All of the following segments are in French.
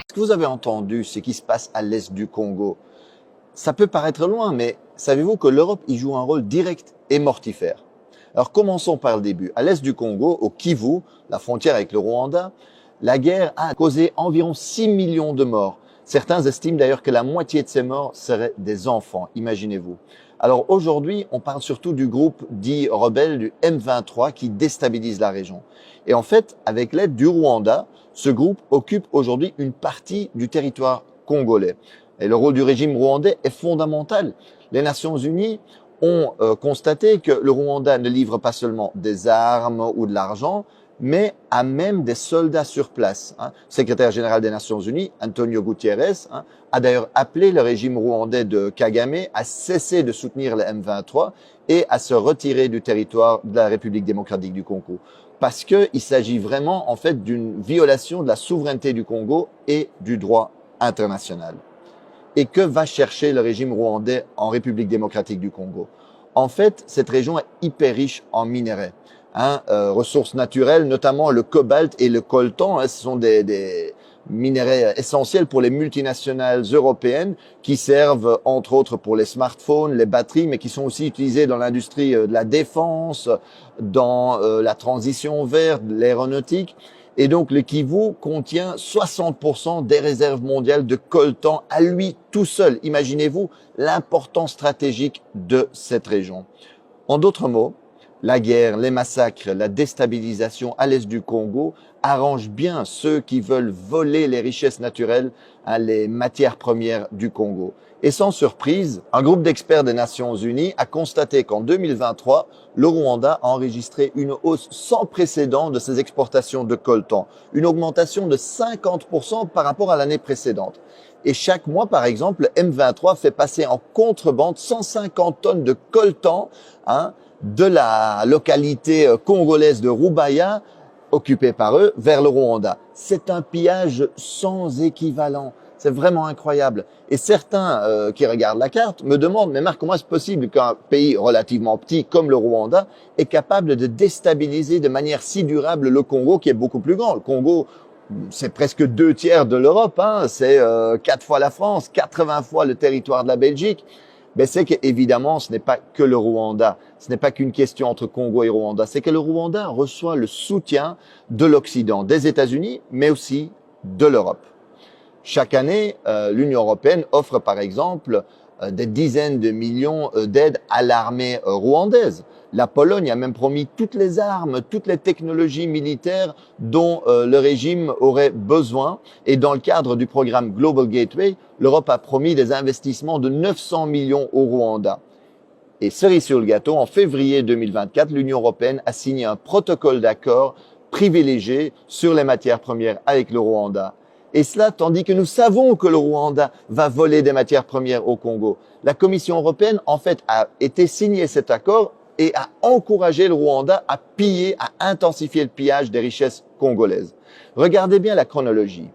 Ce que vous avez entendu, ce qui se passe à l'est du Congo, ça peut paraître loin, mais savez-vous que l'Europe y joue un rôle direct et mortifère? Alors commençons par le début. À l'est du Congo, au Kivu, la frontière avec le Rwanda, la guerre a causé environ 6 millions de morts. Certains estiment d'ailleurs que la moitié de ces morts seraient des enfants, imaginez-vous. Alors aujourd'hui, on parle surtout du groupe dit rebelle du M23 qui déstabilise la région. Et en fait, avec l'aide du Rwanda, ce groupe occupe aujourd'hui une partie du territoire congolais. Et le rôle du régime rwandais est fondamental. Les Nations Unies ont constaté que le Rwanda ne livre pas seulement des armes ou de l'argent, mais a même des soldats sur place. Le secrétaire général des Nations Unies, Antonio Guterres, a d'ailleurs appelé le régime rwandais de Kagame à cesser de soutenir le M23 et à se retirer du territoire de la République démocratique du Congo. Parce qu'il s'agit vraiment en fait d'une violation de la souveraineté du Congo et du droit international. Et que va chercher le régime rwandais en République démocratique du Congo? En fait, cette région est hyper riche en minerais, ressources naturelles, notamment le cobalt et le coltan. Ce sont des minerais essentiels pour les multinationales européennes qui servent entre autres pour les smartphones, les batteries, mais qui sont aussi utilisés dans l'industrie de la défense, dans la transition verte, l'aéronautique. Et donc le Kivu contient 60% des réserves mondiales de coltan à lui tout seul. Imaginez-vous l'importance stratégique de cette région. En d'autres mots, la guerre, les massacres, la déstabilisation à l'est du Congo arrangent bien ceux qui veulent voler les richesses naturelles, les matières premières du Congo. Et sans surprise, un groupe d'experts des Nations Unies a constaté qu'en 2023, le Rwanda a enregistré une hausse sans précédent de ses exportations de coltan, une augmentation de 50% par rapport à l'année précédente. Et chaque mois, par exemple, le M23 fait passer en contrebande 150 tonnes de coltan de la localité congolaise de Rubaya, occupée par eux, vers le Rwanda. C'est un pillage sans équivalent. C'est vraiment incroyable. Et certains qui regardent la carte me demandent, mais Marc, comment est-ce possible qu'un pays relativement petit comme le Rwanda est capable de déstabiliser de manière si durable le Congo, qui est beaucoup plus grand? Le Congo, c'est presque 2/3 de l'Europe, c'est 4 fois la France, 80 fois le territoire de la Belgique. Mais c'est qu'évidemment, ce n'est pas que le Rwanda. Ce n'est pas qu'une question entre Congo et Rwanda. C'est que le Rwanda reçoit le soutien de l'Occident, des États-Unis, mais aussi de l'Europe. Chaque année, l'Union européenne offre par exemple des dizaines de millions d'aides à l'armée rwandaise. La Pologne a même promis toutes les armes, toutes les technologies militaires dont le régime aurait besoin. Et dans le cadre du programme Global Gateway, l'Europe a promis des investissements de 900 millions au Rwanda. Et cerise sur le gâteau, en février 2024, l'Union européenne a signé un protocole d'accord privilégié sur les matières premières avec le Rwanda. Et cela tandis que nous savons que le Rwanda va voler des matières premières au Congo. La Commission européenne, en fait, a été signé cet accord et a encouragé le Rwanda à piller, à intensifier le pillage des richesses congolaises. Regardez bien la chronologie.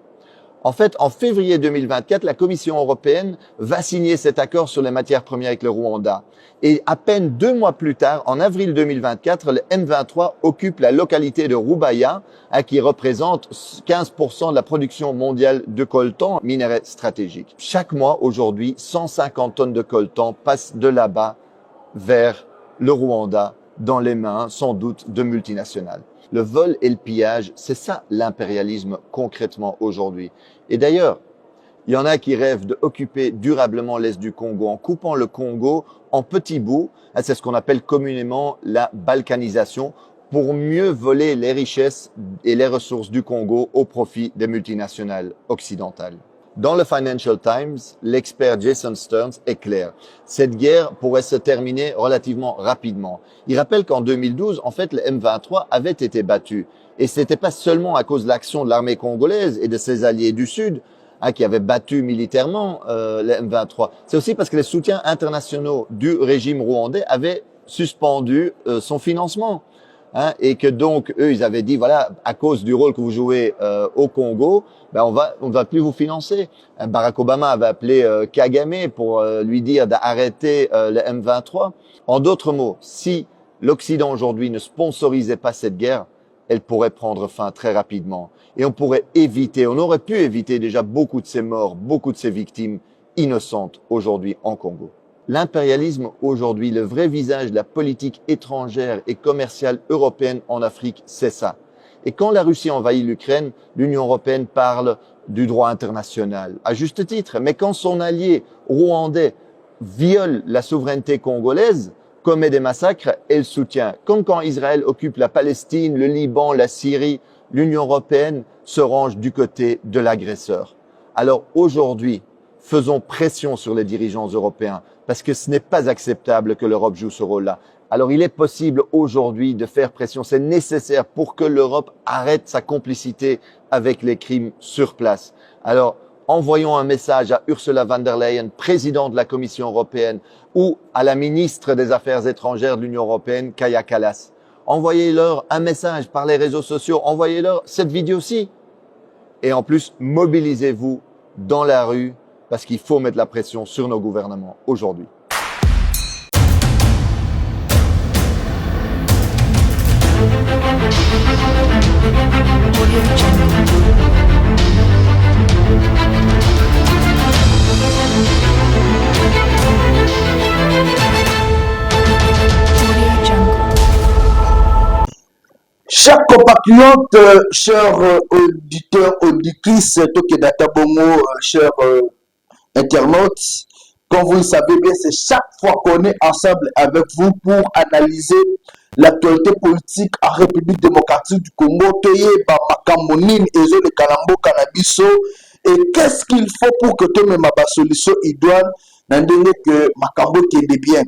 En fait, en février 2024, la Commission européenne va signer cet accord sur les matières premières avec le Rwanda. Et à peine 2 mois plus tard, en avril 2024, le M23 occupe la localité de Rubaya, qui représente 15% de la production mondiale de coltan, minerai stratégique. Chaque mois, aujourd'hui, 150 tonnes de coltan passent de là-bas vers le Rwanda, dans les mains, sans doute, de multinationales. Le vol et le pillage, c'est ça l'impérialisme concrètement aujourd'hui. Et d'ailleurs, il y en a qui rêvent d'occuper durablement l'Est du Congo en coupant le Congo en petits bouts. C'est ce qu'on appelle communément la balkanisation pour mieux voler les richesses et les ressources du Congo au profit des multinationales occidentales. Dans le Financial Times, l'expert Jason Stearns est clair. Cette guerre pourrait se terminer relativement rapidement. Il rappelle qu'en 2012, en fait, le M23 avait été battu. Et c'était pas seulement à cause de l'action de l'armée congolaise et de ses alliés du Sud, qui avaient battu militairement le M23. C'est aussi parce que les soutiens internationaux du régime rwandais avaient suspendu son financement. Et que donc, eux, ils avaient dit, voilà, à cause du rôle que vous jouez au Congo, on va plus vous financer. Barack Obama avait appelé Kagame pour lui dire d'arrêter le M23. En d'autres mots, si l'Occident aujourd'hui ne sponsorisait pas cette guerre, elle pourrait prendre fin très rapidement. Et on aurait pu éviter déjà beaucoup de ces morts, beaucoup de ces victimes innocentes aujourd'hui en Congo. L'impérialisme aujourd'hui, le vrai visage de la politique étrangère et commerciale européenne en Afrique, c'est ça. Et quand la Russie envahit l'Ukraine, l'Union européenne parle du droit international, à juste titre. Mais quand son allié rwandais viole la souveraineté congolaise, commet des massacres, elle soutient. Comme quand Israël occupe la Palestine, le Liban, la Syrie, l'Union européenne se range du côté de l'agresseur. Alors aujourd'hui, faisons pression sur les dirigeants européens parce que ce n'est pas acceptable que l'Europe joue ce rôle-là. Alors il est possible aujourd'hui de faire pression, c'est nécessaire pour que l'Europe arrête sa complicité avec les crimes sur place. Alors envoyons un message à Ursula von der Leyen, présidente de la Commission européenne, ou à la ministre des Affaires étrangères de l'Union européenne, Kaja Kallas. Envoyez-leur un message par les réseaux sociaux, envoyez-leur cette vidéo-ci. Et en plus, mobilisez-vous dans la rue parce qu'il faut mettre la pression sur nos gouvernements aujourd'hui. Chers compatriotes, chers auditeurs, auditrices, Tokedata Bongo, chers internautes, comme vous le savez bien, c'est chaque fois qu'on est ensemble avec vous pour analyser l'actualité politique en République démocratique du Congo, et qu'est-ce qu'il faut pour que tout le monde ait solution idoine, que Makambo qui est bien.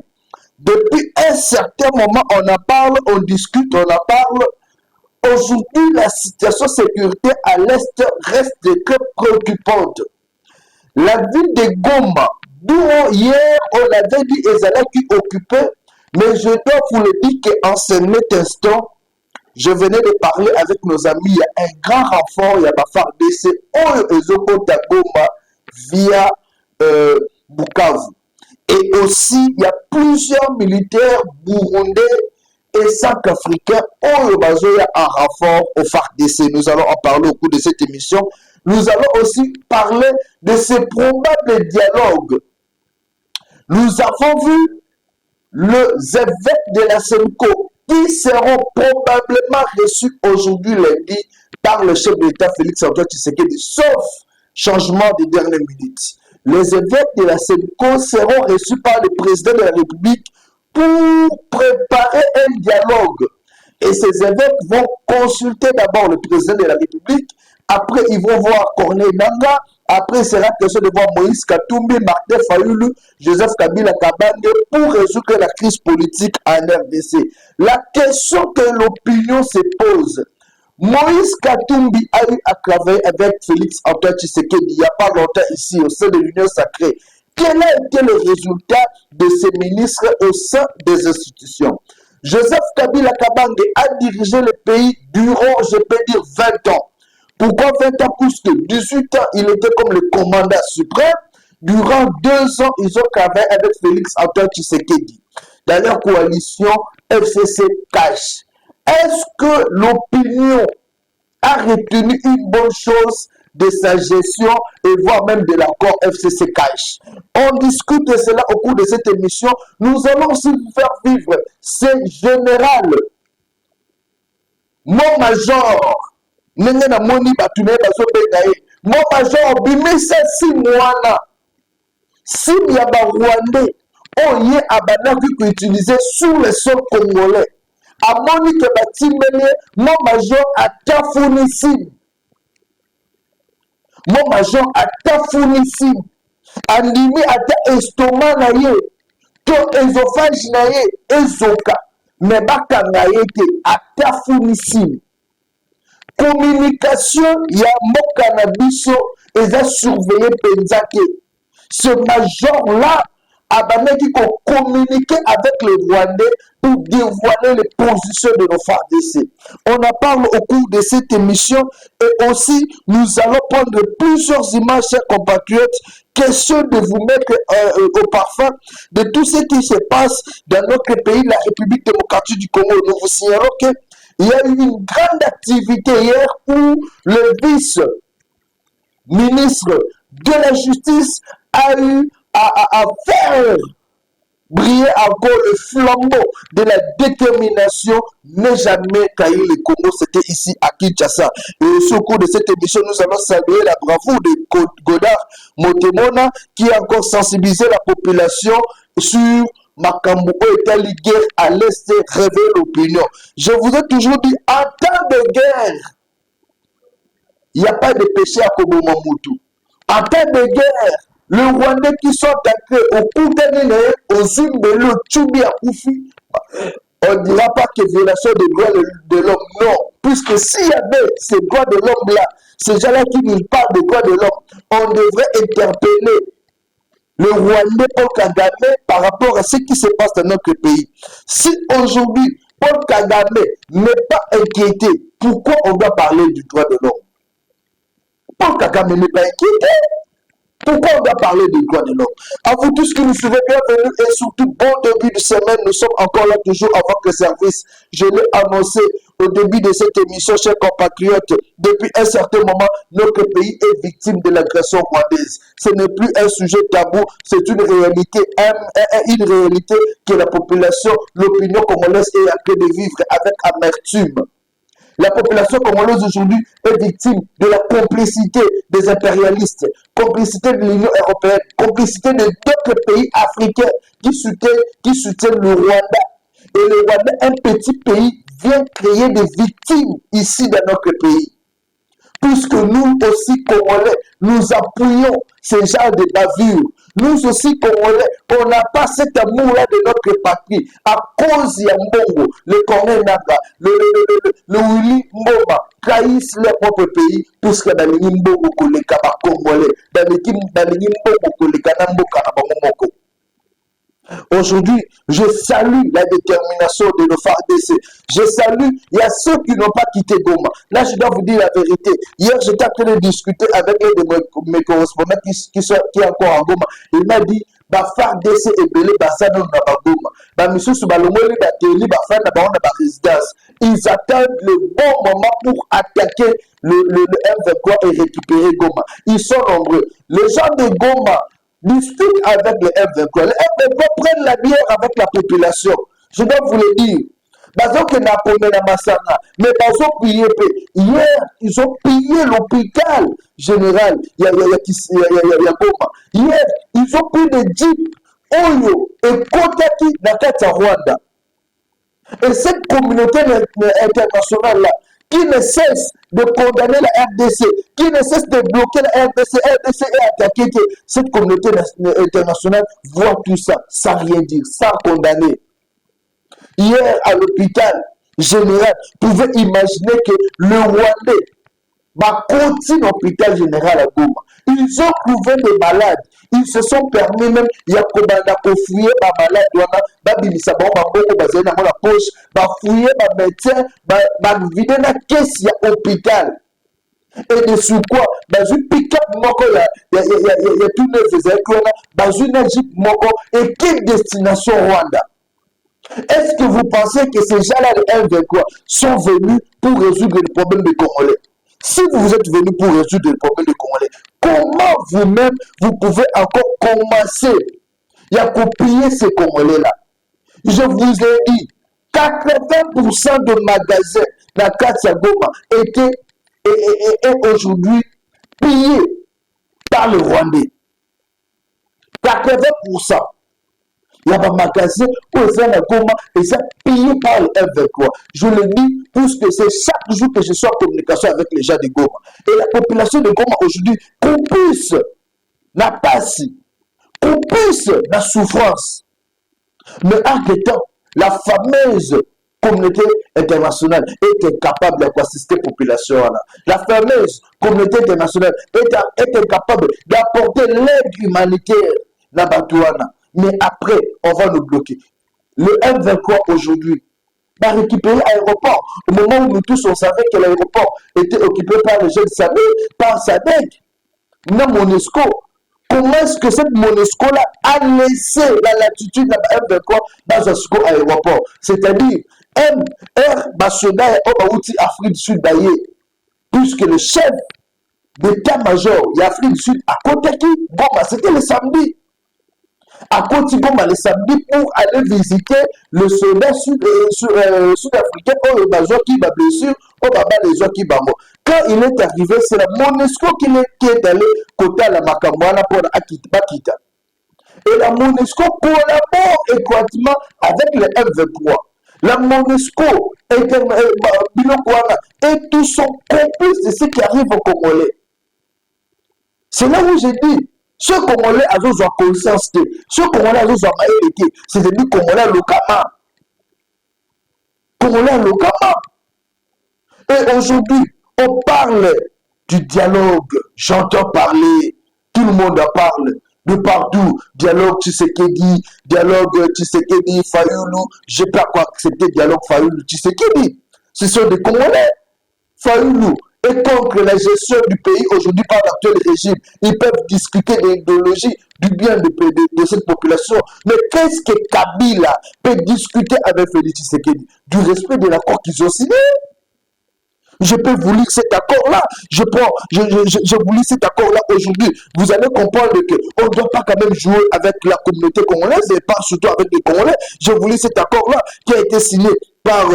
Depuis un certain moment, on en parle, on discute, on en parle. Aujourd'hui, la situation de sécurité à l'Est reste très préoccupante. La ville de Goma, d'où hier on avait dit Ezala qui occupait, mais je dois vous le dire qu'en ce net instant, je venais de parler avec nos amis, il y a un grand renfort, il y a ma FARDC, Ezokota Goma via Bukavu. Et aussi, il y a plusieurs militaires burundais et centrafricains en renfort au FARDC. Nous allons en parler au cours de cette émission. Nous allons aussi parler de ces probables dialogues. Nous avons vu les évêques de la SEMCO qui seront probablement reçus aujourd'hui lundi par le chef d'État Félix Antoine Tshisekedi, sauf changement de dernière minute. Les évêques de la SEMCO seront reçus par le président de la République pour préparer un dialogue. Et ces évêques vont consulter d'abord le président de la République, après ils vont voir Corneille Nangaa, après il sera question de voir Moïse Katumbi, Martin Fayulu, Joseph Kabila Kabange pour résoudre la crise politique en RDC. La question que l'opinion se pose, Moïse Katumbi a eu à travailler avec Félix Antoine Tshisekedi il n'y a pas longtemps ici au sein de l'Union sacrée. Quel a été le résultat de ces ministres au sein des institutions? Joseph Kabila Kabange a dirigé le pays durant, je peux dire, 20 ans. Pourquoi 20 ans plus que 18 ans, il était comme le commandant suprême. Durant 2 ans, ils ont travaillé avec Félix Antoine Tshisekedi dans leur coalition FCC Cash. Est-ce que l'opinion a retenu une bonne chose de sa gestion et voire même de l'accord FCC Cash? On discute de cela au cours de cette émission. Nous allons aussi vous faire vivre ce général, mon major, mon major, bimisa si mwana, si yaba rwandais, oye abanaki utiliser sur le sol congolais. Amoni ke batimele, mon major atafunisi. Mon major atafunisi. Andimi ata estomac na ye, to esophage na ye, ezoka. Mais bakanga yete atafunisi. Communication ya mboka na biso eza surveillé penzake. Ce major-là a communiqué avec les Rwandais pour dévoiler les positions de nos FARDC. On en parle au cours de cette émission et aussi nous allons prendre plusieurs images, chers compatriotes, question de vous mettre au parfum de tout ce qui se passe dans notre pays, la République démocratique du Congo. Nous vous signalons qu'il y a eu une grande activité hier où le vice-ministre de la Justice a eu à faire briller encore le flambeau de la détermination, n'est jamais trahi le Congo. C'était ici à Kinshasa. Et au cours de cette émission, nous allons saluer la bravoure de Godard Motemona qui a encore sensibilisé la population sur Makambo et la guerre à l'Est, réveiller l'opinion. Je vous ai toujours dit, en temps de guerre, il n'y a pas de péché à Kobomamutu. En temps de guerre, le Rwandais qui sont attaqués au Koutanine, au Zumbelo, Tchoubi à Koufi, on ne dira pas que violation des droits de l'homme. Non, puisque s'il y avait ces droits de l'homme là, ces gens-là qui nous parlent des droits de l'homme, on devrait interpeller le Rwandais Paul Kagame par rapport à ce qui se passe dans notre pays. Si aujourd'hui, Paul Kagame n'est pas inquiété, pourquoi on doit parler du droit de l'homme? Paul Kagame n'est pas inquiété. Pourquoi on doit parler des droits de l'homme? À vous tous qui nous suivez, bienvenue et surtout bon début de semaine. Nous sommes encore là toujours avant que le service. Je l'ai annoncé au début de cette émission, chers compatriotes. Depuis un certain moment, notre pays est victime de l'agression rwandaise. Ce n'est plus un sujet tabou, c'est une réalité que la population, l'opinion congolaise est en train de vivre avec amertume. La population congolaise aujourd'hui est victime de la complicité des impérialistes, complicité de l'Union européenne, complicité de d'autres pays africains qui soutiennent le Rwanda. Et le Rwanda, un petit pays, vient créer des victimes ici dans notre pays. Puisque nous aussi, Congolais, nous appuyons ce genre de bavures. Nous aussi, Congolais, on n'a pas cet amour-là de notre patrie. À cause de Mbongo, le Corée Naga, le Willy Mboma, trahissent leur propre pays, puisque dans les Mbongo, les Kaba Congolais, dans les Mbongo, les Kanambo, Kanabamomoko. Aujourd'hui, je salue la détermination de nos FARDC. Je salue, il y a ceux qui n'ont pas quitté Goma. Là, je dois vous dire la vérité. Hier, j'étais en train de discuter avec un de mes correspondants qui est encore à Goma. Il m'a dit, FARDC est belé, ça non na Goma. Monsieur Soubalomoli, Teli, résidence. Ils attendent le bon moment pour attaquer le M23 et récupérer Goma. Ils sont nombreux. Les gens de Goma discutent avec le M23. Les M23 prennent la bière avec la population. Je dois vous le dire. Mais hier, ils ont pillé l'hôpital général. Hier, ils ont pris des jeeps, Oyo et Kotaki dans Rwanda. Et cette communauté internationale-là, qui ne cesse de condamner la RDC, qui ne cesse de bloquer la RDC est attaquée, que cette communauté internationale voit tout ça sans rien dire, sans condamner. Hier, à l'hôpital général, pouvait imaginer que le Rwandais va continuer l'hôpital général à Goma. Ils ont trouvé des malades. Ils se sont permis même, il y a des fouiller les malades, la poche, fouiller les médecins, vider la caisse, il y a l'hôpital. Et de sur quoi, dans une pick-up, il y a tout neuf véhicules, dans une Jeep, et quelle destination Rwanda? Est-ce que vous pensez que ces gens-là de M23 sont venus pour résoudre le problème des Congolais? Si vous êtes venus pour résoudre le problème des Congolais, comment vous-même, vous pouvez encore commencer à copier ces Congolais-là? Je vous ai dit, 80% de magasins dans Katia Goma étaient et aujourd'hui pillés par le Rwandais. 80%. Il y a des magasins où ils sont à Goma et sont pillés par le M23. Je le dis puisque c'est chaque jour que je suis en communication avec les gens de Goma. Et la population de Goma aujourd'hui, qu'on puisse n'a pas si, qu'on puisse la souffrance. Mais en des temps, la fameuse communauté internationale était capable d'assister la population. La fameuse communauté internationale était capable d'apporter l'aide humanitaire dans Batouana. Mais après, on va nous bloquer. Le M23 aujourd'hui va récupérer l'aéroport. Au moment où nous tous on savait que l'aéroport était occupé par les jeunes par SADC, non MONUSCO. Comment est-ce que cette MONUSCO-là a laissé la latitude de M23 dans un aéroport? C'est-à-dire, MR Basoda et Obaouti Afrique du Sud d'ailleurs, puisque le chef d'état-major d'Afrique du Sud à Kotaki, c'était le samedi. À Kotigoma le samedi pour aller visiter le soldat sud-africain au Bazo qui va blessure, au Baba les gens qui va mort. Quand il est arrivé, c'est la MONUSCO qui est allé côté à la Makambouana pour Akita. Et la MONUSCO collabore étroitement avec le M23. La MONUSCO et tous sont complices de ce qui arrive au Congolais. C'est là où j'ai dit. Ce Congolais a besoin de conscience. Ce Congolais a besoin de c'est-à-dire Congolais localement. Congolais localement. Et aujourd'hui, on parle du dialogue. J'entends parler. Tout le monde en parle. De partout. Dialogue Tshisekedi. Dialogue Tshisekedi Fayoulou. Je n'ai pas quoi accepter dialogue Fayoulou Tshisekedi. Ce sont des Congolais. Fayoulou et contre la gestion du pays aujourd'hui par l'actuel régime. Ils peuvent discuter de l'idéologie du bien de cette population. Mais qu'est-ce que Kabila peut discuter avec Félix Tshisekedi? Du respect de l'accord qu'ils ont signé. Je peux vous lire cet accord-là. Je vous lis cet accord-là aujourd'hui. Vous allez comprendre qu'on ne doit pas quand même jouer avec la communauté congolaise et pas surtout avec les Congolais. Je vous lis cet accord-là qui a été signé par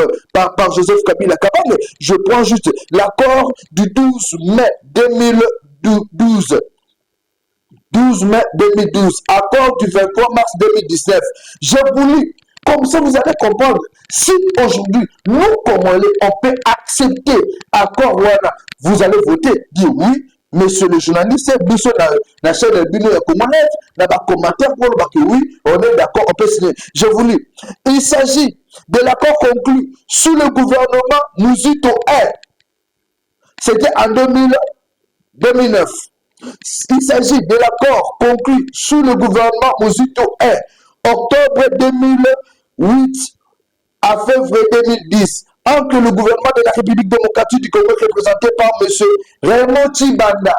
Joseph Kabila Kabange. Je prends juste l'accord du 12 mai 2012. 12 mai 2012. Accord du 23 mars 2019. Je vous lis. Comme ça, vous allez comprendre. Si aujourd'hui, nous, Congolais, on peut accepter l'accord, vous allez voter, dire oui, monsieur le journaliste, Bissot, la chaîne de Bino Congolaise, dans le commentaire pour le que oui, on est d'accord, on peut signer. Je vous lis. Il s'agit de l'accord conclu sous le gouvernement Mouzito R. C'était en 2009. Il s'agit de l'accord conclu sous le gouvernement Mouzito R. Octobre 2008 à février 2010, entre le gouvernement de la République démocratique du Congo représenté par M. Raymond Tshibanda,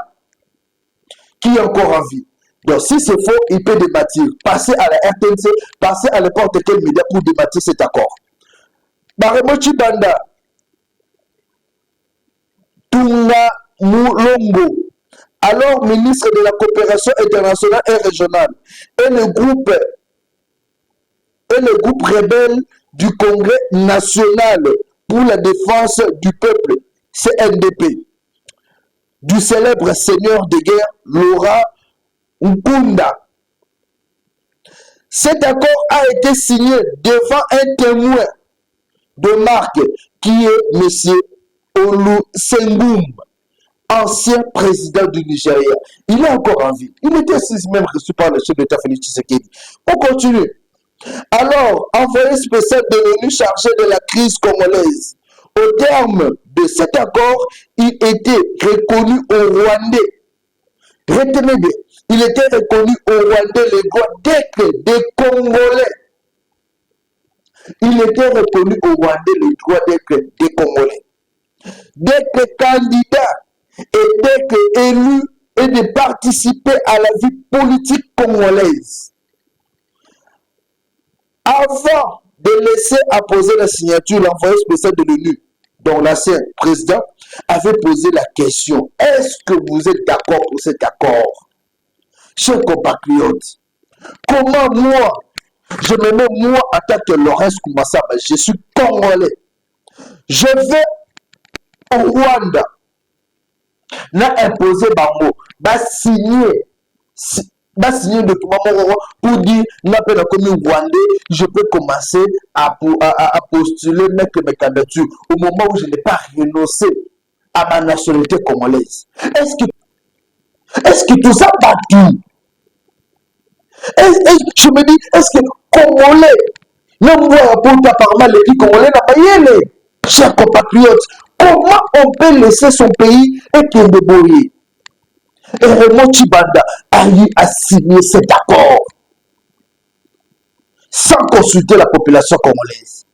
qui est encore en vie. Donc, si c'est faux, il peut débattre. Passer à la RTNC, passer à n'importe quel média pour débattre cet accord. Raymond Tshibanda, Tunga Mulongo, alors ministre de la coopération internationale et régionale, et le groupe rebelle du Congrès national pour la défense du peuple, CNDP, du célèbre seigneur de guerre Laurent Nkunda. Cet accord a été signé devant un témoin de marque qui est M. Olusegun, ancien président du Nigeria. Il est encore en vie. Il était même reçu par le chef d'État Félix Tshisekedi. On continue. Alors, envoyé spécial de l'ONU chargé de la crise congolaise. Au terme de cet accord, il était reconnu au Rwandais. Retenez bien, il était reconnu au Rwandais les droits d'être des Congolais. Il était reconnu au Rwandais les droits d'être des Congolais. D'être candidat était que élu et de participer à la vie politique congolaise. Avant de laisser apposer la signature, l'envoyé spécial de l'ONU, dont l'ancien président, avait posé la question: est-ce que vous êtes d'accord pour cet accord? Chers compatriotes, comment moi, je me mets moi en tant que Laurence Kumasaba, je suis congolais. Je vais au Rwanda, n'a imposé bango, va signer le document pour dire, n'appelle comme Rwandais, je peux commencer à postuler, mettre mes candidatures au moment où je n'ai pas renoncé à ma nationalité congolaise. Est-ce que tout ça va tout? Je me dis, est-ce que Congolais, même moi, pour apparemment les pays congolais n'a pas yéné? Chers compatriotes, comment on peut laisser son pays et qu'il débrouille? Et Raymond Tshibanda a signé cet accord sans consulter la population congolaise.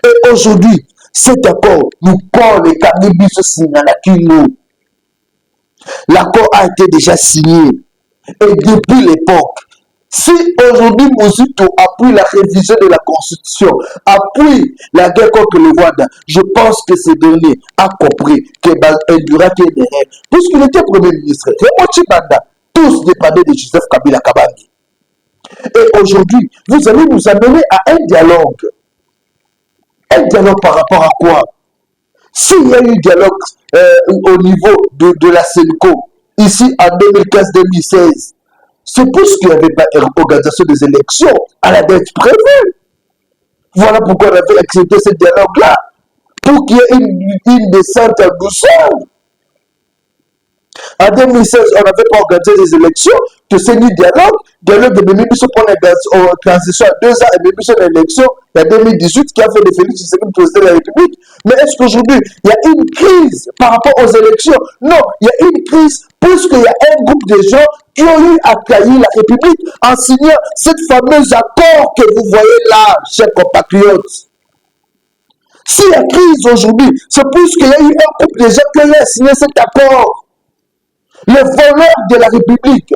Et aujourd'hui, cet accord nous parle les cannabis signé à la Kingo. L'accord a été déjà signé. Et depuis l'époque, si aujourd'hui Mouzito appuie la révision de la Constitution, appuie la guerre contre le Rwanda, je pense que ce dernier a compris qu'il y aura des règles. Puisqu'il était Premier ministre, Raymond Tshibanda, tous dépendaient de Joseph Kabila Kabange. Et aujourd'hui, vous allez nous amener à un dialogue. Un dialogue par rapport à quoi? S'il y a eu dialogue au niveau de la CENICO, ici en 2015-2016, c'est parce qu'il n'y avait pas organisation des élections à la date prévue. Voilà pourquoi on avait accepté ce dialogue-là, pour qu'il y ait une descente en douceur. En 2016, on n'avait pas organisé des élections, que c'est ni dialogue de Mimiso pour la transition à 2 ans et Mimiso l'élection en 2018 qui a fait de Félix Tshisekedi président de la République. Mais est-ce qu'aujourd'hui, il y a une crise par rapport aux élections? Non, il y a une crise puisqu'il y a un groupe de gens qui ont eu à trahir la République en signant cette fameuse accord que vous voyez là, chers compatriotes. S'il y a crise aujourd'hui, c'est puisqu'il y a eu un groupe de gens qui ont eu à signer cet accord. Les voleurs de la République.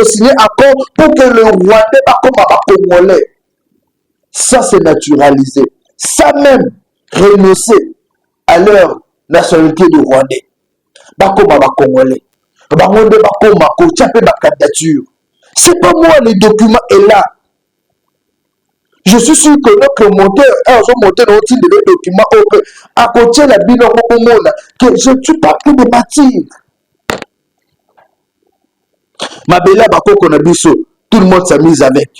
Signé accord pour que le Rwandais va comme un Congolais. Ça, c'est naturalisé. Ça même, renoncer à leur nationalité de Rwandais. Bah comme un Congolais. Bah Rwandais va comme un candidature. C'est pas moi, le document est là. Je suis sûr que notre moteur, des documents à côté de la bilan que je ne suis pas que de bâtir. Mabela Bako Konabiso, tout le monde s'est mis avec.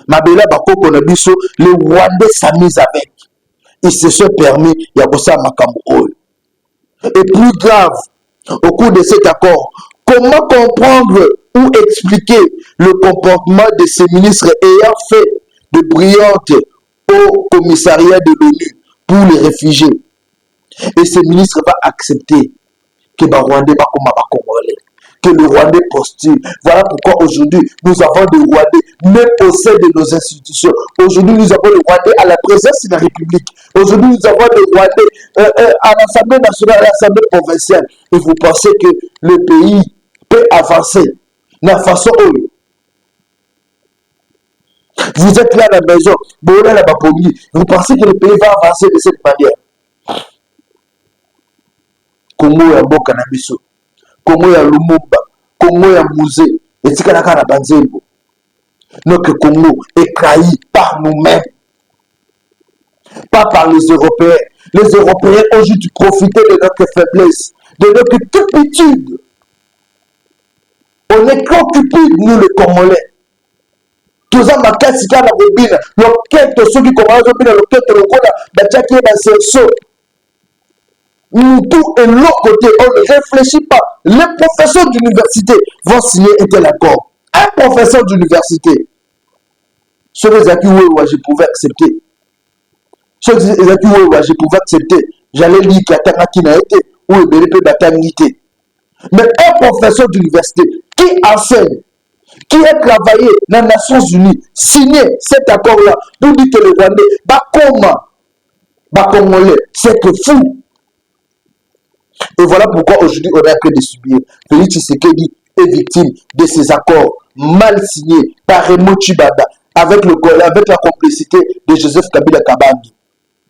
Mabela Bako Konabiso, les Rwandais s'est mis avec. Ils se sont permis, il y a ça Makambo. Et plus grave, au cours de cet accord, comment comprendre ou expliquer le comportement de ces ministres ayant fait de brillantes au commissariat de l'ONU pour les réfugiés? Et ces ministres vont accepter que le Rwandais va comme un Congolais, que le Rwandais postule. Voilà pourquoi aujourd'hui nous avons des Rwandais même au sein de nos institutions. Aujourd'hui nous avons des Rwandais à la présence de la République. Aujourd'hui nous avons des Rwandais à l'Assemblée nationale, à l'Assemblée provinciale. Et vous pensez que le pays peut avancer de la façon où vous êtes là à la maison, vous pensez que le pays va avancer de cette manière? Congo ya mboka na biso, Congo ya Lumumba, Congo ya Musée, et Tikalaka na Banzembo. Notre Congo est trahi par nous-mêmes, pas par les Européens. Les Européens ont juste profité de notre faiblesse, de notre turpitude. On est préoccupés, nous les Congolais. Tous en makasi kana bobina, l'enquête ceux qui commencent à bobina, l'enquête lokola, bachaki ba serso. Nous tout et l'autre côté, on ne réfléchit pas. Les professeurs d'université vont signer un tel accord. Un professeur d'université. Ceux qui je pouvais accepter. Ceux qui je pouvais accepter. J'allais dire qu'il y a qui n'a été ou il mais un professeur d'université qui enseigne, qui a travaillé dans les Nations Unies, signé cet accord-là pour dire que le Rwandais va comment Bah, Congolais, c'est que fou. Et voilà pourquoi aujourd'hui on est en train de subir. Félix Tshisekedi est victime de ces accords mal signés par Raymond Tchibanda avec la complicité de Joseph Kabila Kabangi.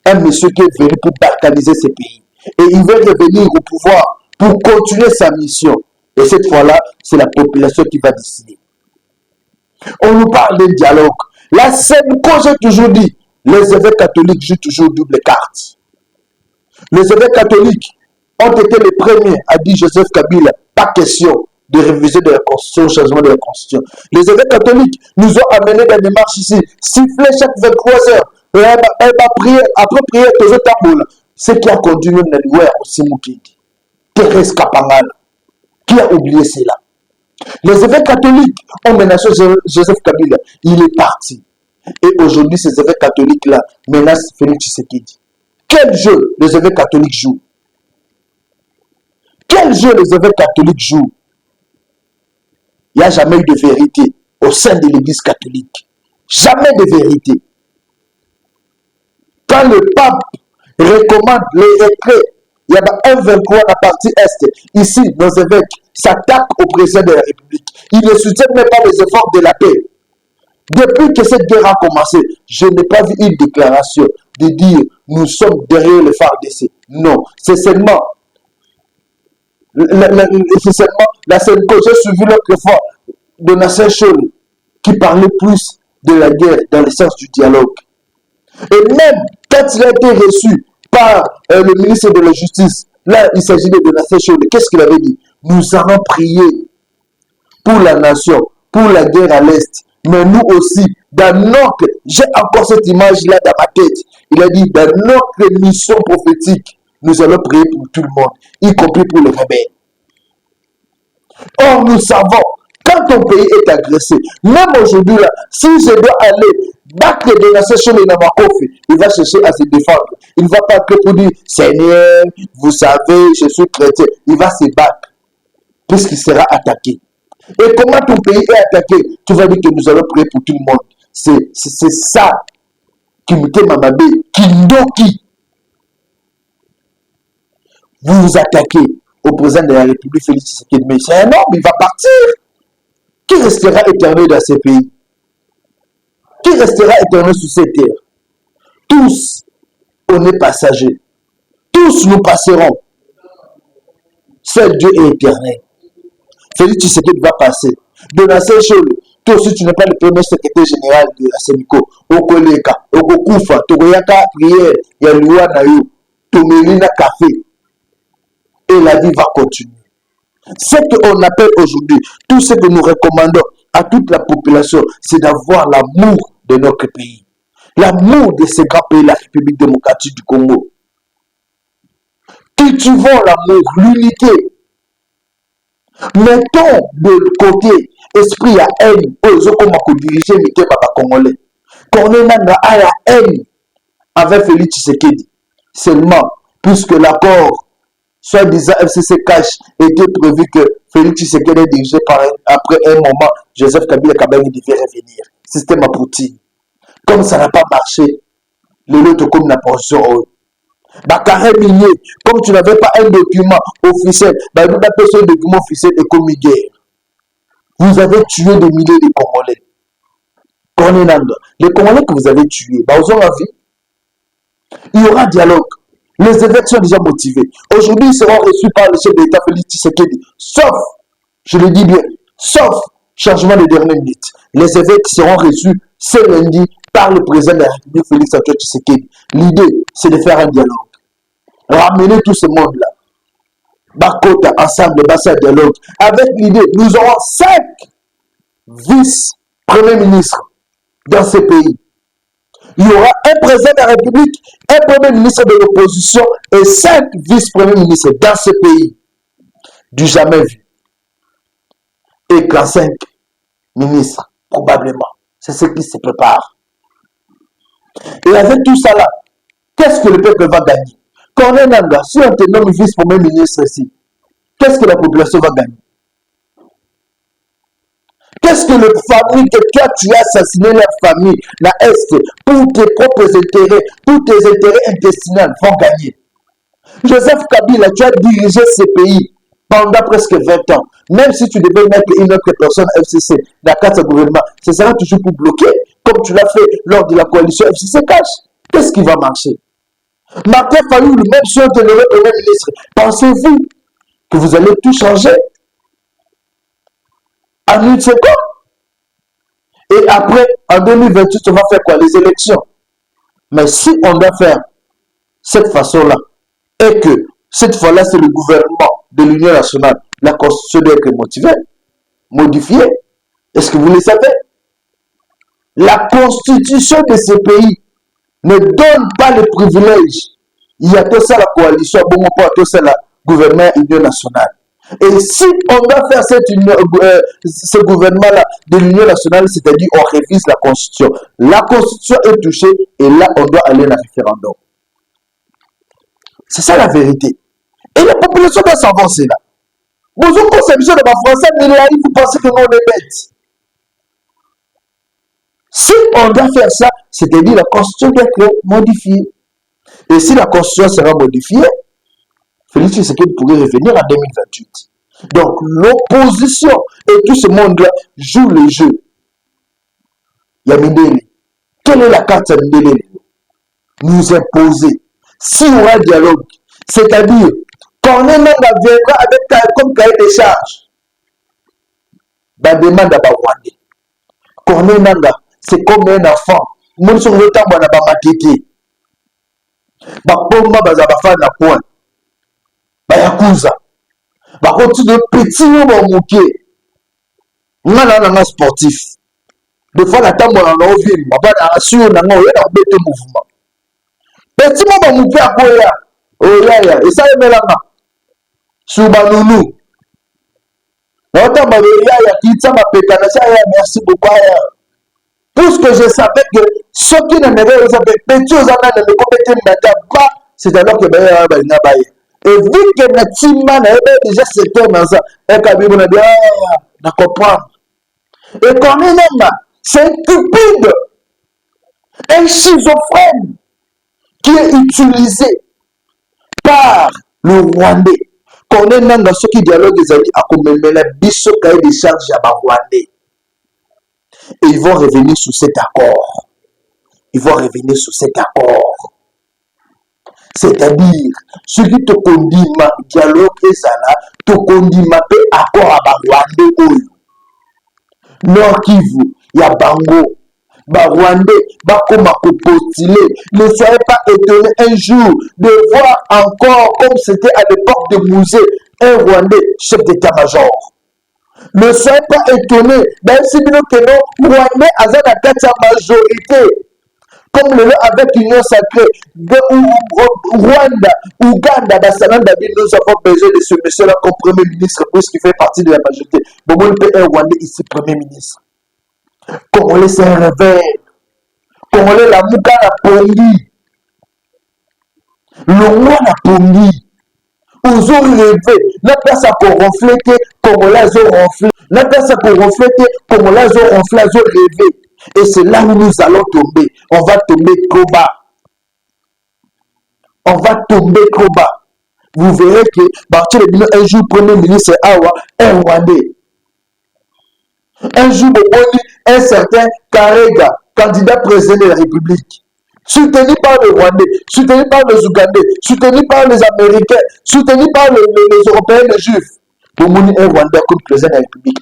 Un monsieur qui est venu pour balkaniser ces pays. Et il veut revenir au pouvoir pour continuer sa mission. Et cette fois-là, c'est la population qui va décider. On nous parle d'un dialogue. La Sénico, j'ai toujours dit, les évêques catholiques jouent toujours double carte. Les évêques catholiques ont été les premiers à dire Joseph Kabila, pas question de réviser de la Constitution, changement de la Constitution. Les évêques catholiques nous ont amené dans des marches ici, siffler chaque 23 heures. Elle va prier, après prier, toujours taboula. Ce qui a conduit même la loi aussi Moukidi. Thérèse Kapangala, qui a oublié cela. Les évêques catholiques ont menacé Joseph Kabila. Il est parti. Et aujourd'hui, ces évêques catholiques-là menacent Félix Tshisekedi. Quel jeu les évêques catholiques jouent? Quel jeu les évêques catholiques jouent? Il n'y a jamais eu de vérité au sein de l'église catholique. Jamais de vérité. Quand le pape recommande les retraits, il y a un 23 à la partie Est. Ici, nos évêques s'attaquent au président de la République. Ils ne soutiennent même pas les efforts de la paix. Depuis que cette guerre a commencé, je n'ai pas vu une déclaration de dire nous sommes derrière le FARDC. Non, c'est seulement la scène que j'ai suivi l'autre fois de Nasser Chole qui parlait plus de la guerre dans le sens du dialogue. Et même quand il a été reçu par le ministre de la Justice, là il s'agit de Nasser Chole, qu'est-ce qu'il avait dit? Nous allons prier pour la nation, pour la guerre à l'Est, mais nous aussi, dans notre, j'ai encore cette image-là dans ma tête, il a dit, dans notre mission prophétique, nous allons prier pour tout le monde, y compris pour les rebelles. Or, nous savons, quand ton pays est agressé, même aujourd'hui, là, si je dois aller battre des nations sur les Namakofi, il va chercher à se défendre. Il ne va pas que pour dire, Seigneur, vous savez, je suis chrétien. Il va se battre, puisqu'il sera attaqué. Et comment ton pays est attaqué? Tu vas dire que nous allons prier pour tout le monde. C'est ça qui me fait Mamabé, Kindoki. Vous vous attaquez au président de la République, Félix Tshisekedi, mais c'est un homme, il va partir. Qui restera éternel dans ces pays? Qui restera éternel sur cette terre? Tous, on est passagers. Tous nous passerons. Seul Dieu est éternel. Félix Tshisekedi va passer. De la seule chose, toi aussi tu n'es pas le premier secrétaire général de la Sénico. Okoleka, Okokufa, Togoyaka, prière, Yaluwa Nayo, Tomelina Café. Et la vie va continuer. Ce qu'on appelle aujourd'hui, tout ce que nous recommandons à toute la population, c'est d'avoir l'amour de notre pays. L'amour de ce grand pays, la République démocratique du Congo. Cultivons l'amour, l'unité. Mettons de côté esprit à haine, aux autres comme diriger les Congolais. Corneille Nangaa a la haine avec Félix Tshisekedi. Seulement, puisque l'accord soi-disant FCC Cash était prévu que Félix Tshisekedi est dirigé après un moment, Joseph Kabila Kabangi devait revenir. Système à Poutine. Comme ça n'a pas marché, les autres comme la position. Bakare Minier, comme tu n'avais pas un document officiel, nous appelons ce document officiel et comme guerre. Vous avez tué des milliers de Congolais. Les Congolais que vous avez tués, vous aurez vie. Il y aura dialogue. Les évêques sont déjà motivés. Aujourd'hui, ils seront reçus par le chef d'État Félix Tshisekedi. Sauf, je le dis bien, sauf changement de dernière minute. Les évêques seront reçus ce lundi par le président de la République Félix Antoine Tshisekedi. L'idée, c'est de faire un dialogue. Ramener tout ce monde-là. Bakota, ensemble, bassin dialogue. Avec l'idée, nous aurons 5 vice-premiers ministres dans ce pays. Il y aura un président de la République, un premier ministre de l'opposition et 5 vice-premiers ministres dans ce pays. Du jamais vu. Et qu'en 5 ministres, probablement. C'est ce qui se prépare. Et avec tout ça là, qu'est-ce que le peuple va gagner? Corneille Nangaa, si on te nomme vice-premier ministre ici, qu'est-ce que la population va gagner? Qu'est-ce que c'est les familles que toi tu as assassiné leur famille, la Est, pour tes propres intérêts, pour tes intérêts intestinaux vont gagner. Joseph Kabila, tu as dirigé ce pays pendant presque 20 ans. Même si tu devais mettre une autre personne FCC dans la carte de gouvernement, ce sera toujours pour bloquer, comme tu l'as fait lors de la coalition FCC Cash. Qu'est-ce qui va marcher? Martin Fayoulou, même si on te le Premier ministre, pensez-vous que vous allez tout changer en une seconde? Et après, en 2028, on va faire quoi? Les élections. Mais si on doit faire cette façon-là, et que cette fois-là, c'est le gouvernement de l'Union nationale, la Constitution doit être modifiée. Est-ce que vous le savez? La Constitution de ce pays ne donne pas le privilège. Il y a tout ça la coalition, bon, pas tout ça la gouvernement Union nationale. Et si on doit faire ce gouvernement-là de l'Union nationale, c'est-à-dire on révise la Constitution. La Constitution est touchée et là, on doit aller à un référendum. C'est ça la vérité. Et la population doit s'avancer là. Vous avez une conception de ma français, mais là, vous pensez que nous, on est bêtes. Si on doit faire ça, c'est-à-dire la Constitution doit être modifiée. Et si la Constitution sera modifiée, Félix Tshisekedi pourrait revenir en 2028. Donc, l'opposition et tout ce monde-là joue le jeu. Il y a Mindele. Quelle est la carte de Mindele? Nous imposer. Si on a un dialogue, c'est-à-dire qu'on est même avec comme cahier des charges, la demande à Rwandais. Qu'on est même c'est comme un enfant. Nous sommes le temps de la bakoma baza bafana point bayakuza bakoti de petit nombre moké ngana na sportif de fois la tambo na ovile mabana asio na ngo yena bete mouvement petit nombre moké akoya oyaya esa emelanga subanunu na tamba yaya kitsa mapeka na sa ya merci beaucoup ya. Puisque je savais que ceux qui ne m'avaient pas petit aux amants ne me compétaient pas, c'est alors que Baya Baye. Et vu que Natima n'avait déjà cette dans ça, et Kabibou n'a dit, ah, comprendre. Et qu'on est là, c'est un cupide, un schizophrène qui est utilisé par le Rwandais. Qu'on est là dans ceux qui dialoguent des amis à commémorer la biso cahier des charges à Rwandais. Et ils vont revenir sur cet accord. Ils vont revenir sur cet accord. C'est-à-dire, ceux qui te condiment, dialogue et ça là, te condiment accord à Rwandais. Nord Kivu, il y a Bango. Rwandais, comment postuler. Ne soyez pas étonnés un jour de voir encore, comme c'était à l'époque de Mouzé, un Rwandais chef d'état-major. Ne soyez pas étonnés, même si nous tenons Rwandais à la majorité, comme le avec l'Union sacrée de Rwanda, Ouganda, nous avons besoin de ce monsieur-là comme Premier ministre, puisqu'il fait partie de la majorité. Bon, on peut un Rwandais ici, Premier ministre. Congolais, c'est un réveil. Congolais, la Mouka, la Pongi. Le roi, la Pongi. Ils ont rêvé. La place à refléter, Congolais ont ronflé. La place à refléter, Congolais ont ronflé, ils ont rêvé. Et c'est là où nous allons tomber. On va tomber trop bas. On va tomber trop bas. Vous verrez que, un jour, Premier ministre Awa, un Rwandais. Un jour, un certain Karega, candidat président de la République. Soutenu par les Rwandais, soutenu par les Ougandais, soutenu par les Américains, soutenu par les Européens, les Juifs. Pour mon un Rwandais comme président de la République,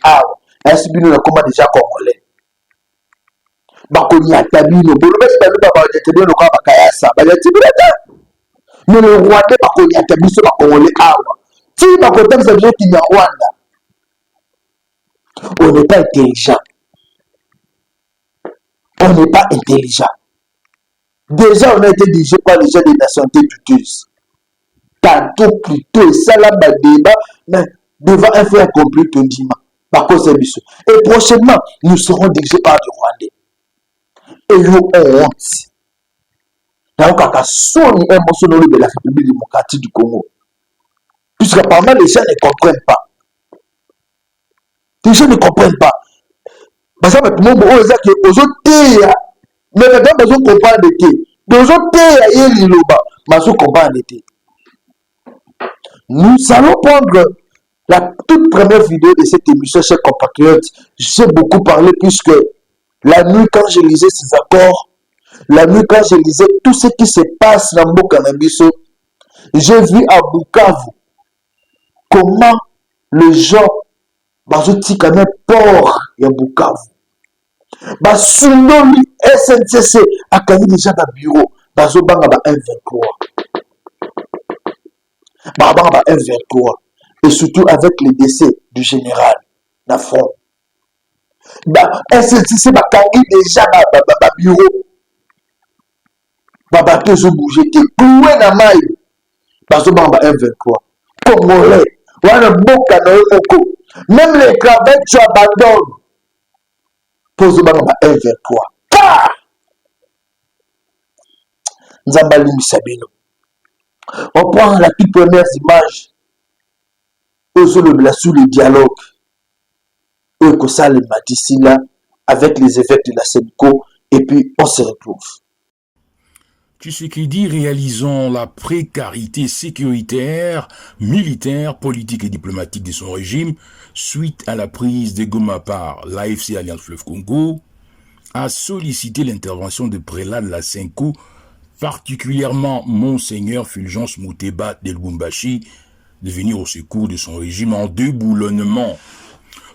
est-ce que nous avons déjà Congolais? Mais le Rwandais, on n'est pas intelligent. On n'est pas intelligent. Déjà, on a été dirigé par les gens des nationalités douteuses. Tantôt, plutôt, et ça là, débat, mais devant un fait accompli, on dit, par cause de ça. Et prochainement, nous serons dirigés par des Rwandais. Et nous, on honte. Donc, à Sony, un morceau de la République démocratique du Congo. Puisque apparemment, les gens ne comprennent pas. Les gens ne comprennent pas. Parce que tout le monde oza que ozoteya mais maintenant bazo comprendre que ozoteya ye liloba bazo comprendre te. Nous allons prendre la toute première vidéo de cette émission, chers compatriotes. Je sais beaucoup parler puisque la nuit quand je lisais ces accords, la nuit quand je lisais tout ce qui se passe dans Mboka Nabiso, j'ai vu à Bukavu comment les gens bazoti quand même port ya Bukavu. Basundoli SNCC a gagné déjà dans bureau. Bazobanga ba 1,23. Babanga ba 1,23. Et surtout avec le décès du général Nafron. SNCC a gagné déjà dans bureau. Babato zo bouger. Qui cloué na maille. Bazobanga ba 1,23. Congolais. Wana boka na moko. Même les cravats tu abandonnes. Pose ba 1,23. Car Nzambali Misabino. On prend la toute première image sous le dialogue que ça le d'ici là avec les évêques de la SENCO et puis on se retrouve. Tshisekedi réalisant la précarité sécuritaire, militaire, politique et diplomatique de son régime suite à la prise de Goma par l'AFC Alliance Fleuve Congo, a sollicité l'intervention de prélats de la SENCO, particulièrement Monseigneur Fulgence Mouteba de Lubumbashi, de venir au secours de son régime en déboulonnement.